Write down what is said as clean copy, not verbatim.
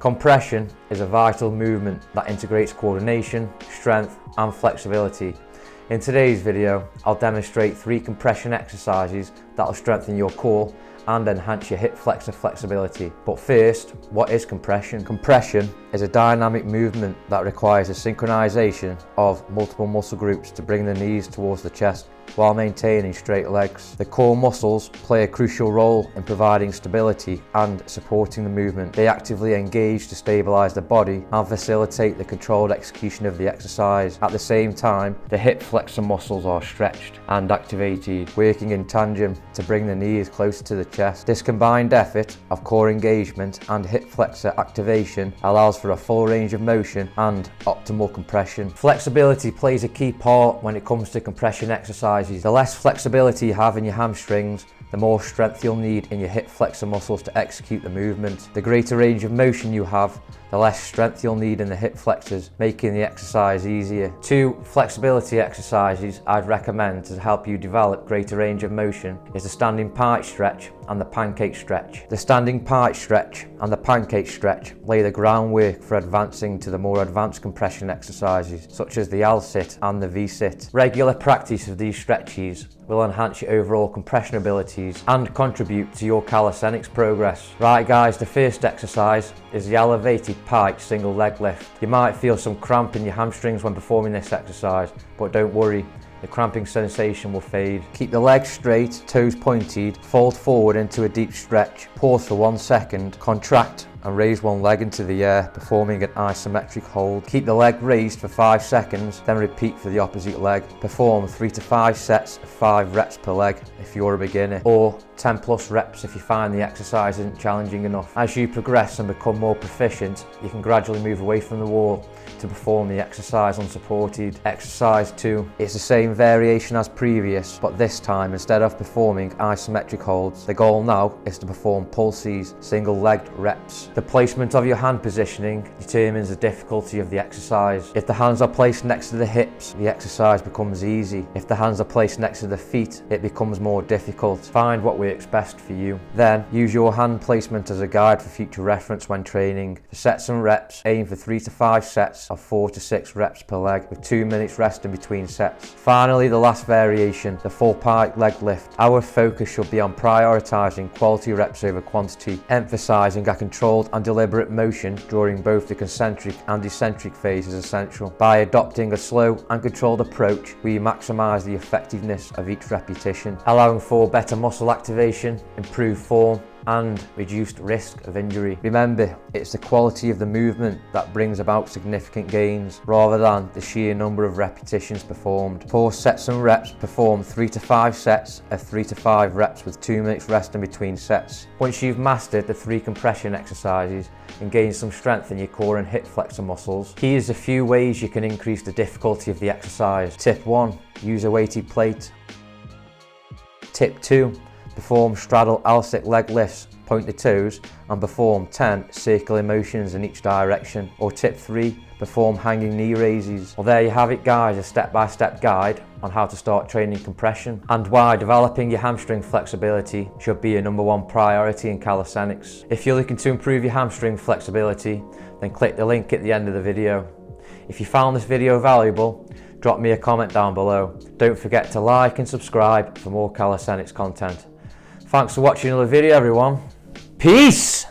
Compression is a vital movement that integrates coordination, strength and flexibility. In today's video, I'll demonstrate 3 compression exercises that will strengthen your core and enhance your hip flexor flexibility. But first, what is compression? Compression is a dynamic movement that requires a synchronization of multiple muscle groups to bring the knees towards the chest while maintaining straight legs. The core muscles play a crucial role in providing stability and supporting the movement. They actively engage to stabilize the body and facilitate the controlled execution of the exercise. At the same time, the hip flexor muscles are stretched and activated, working in tandem to bring the knees closer to the chest. This combined effort of core engagement and hip flexor activation allows for a full range of motion and optimal compression. Flexibility plays a key part when it comes to compression exercises. The less flexibility you have in your hamstrings, the more strength you'll need in your hip flexor muscles to execute the movement. The greater range of motion you have, the less strength you'll need in the hip flexors, making the exercise easier. 2 flexibility exercises I'd recommend to help you develop greater range of motion is the standing pike stretch and the pancake stretch. The standing pike stretch and the pancake stretch lay the groundwork for advancing to the more advanced compression exercises such as the L-sit and the V-sit. Regular practice of these stretches will enhance your overall compression abilities and contribute to your calisthenics progress. Right guys, the first exercise is the elevated pike single leg lift. You might feel some cramp in your hamstrings when performing this exercise, but don't worry, the cramping sensation will fade. Keep the legs straight, toes pointed, fold forward into a deep stretch, pause for 1 second, contract and raise one leg into the air, performing an isometric hold. Keep the leg raised for 5 seconds, then repeat for the opposite leg. Perform 3 to 5 sets of 5 reps per leg if you're a beginner, or 10 plus reps if you find the exercise isn't challenging enough. As you progress and become more proficient, you can gradually move away from the wall to perform the exercise unsupported. Exercise 2 is the same variation as previous, but this time instead of performing isometric holds, the goal now is to perform pulses, single-legged reps. The placement of your hand positioning determines the difficulty of the exercise. If the hands are placed next to the hips, the exercise becomes easy. If the hands are placed next to the feet, it becomes more difficult. Find what works best for you. Then use your hand placement as a guide for future reference when training. For sets and reps, aim for 3 to 5 sets of 4 to 6 reps per leg with 2 minutes rest in between sets. Finally, the last variation, the full pike leg lift. Our focus should be on prioritizing quality reps over quantity, emphasizing a controlled and deliberate motion during both the concentric and eccentric phase is essential. By adopting a slow and controlled approach, we maximize the effectiveness of each repetition, allowing for better muscle activation, improved form and reduced risk of injury. Remember, it's the quality of the movement that brings about significant gains rather than the sheer number of repetitions performed. For sets and reps, perform 3 to 5 sets of 3 to 5 reps with 2 minutes rest in between sets. Once you've mastered the 3 compression exercises and gained some strength in your core and hip flexor muscles, here's a few ways you can increase the difficulty of the exercise. Tip 1, use a weighted plate. Tip 2, perform straddle L-sit leg lifts, point the toes and perform 10 circular motions in each direction. Or tip 3, perform hanging knee raises. Well, there you have it guys, a step-by-step guide on how to start training compression and why developing your hamstring flexibility should be your #1 priority in calisthenics. If you're looking to improve your hamstring flexibility, then click the link at the end of the video. If you found this video valuable, drop me a comment down below. Don't forget to like and subscribe for more calisthenics content. Thanks for watching another video everyone. Peace!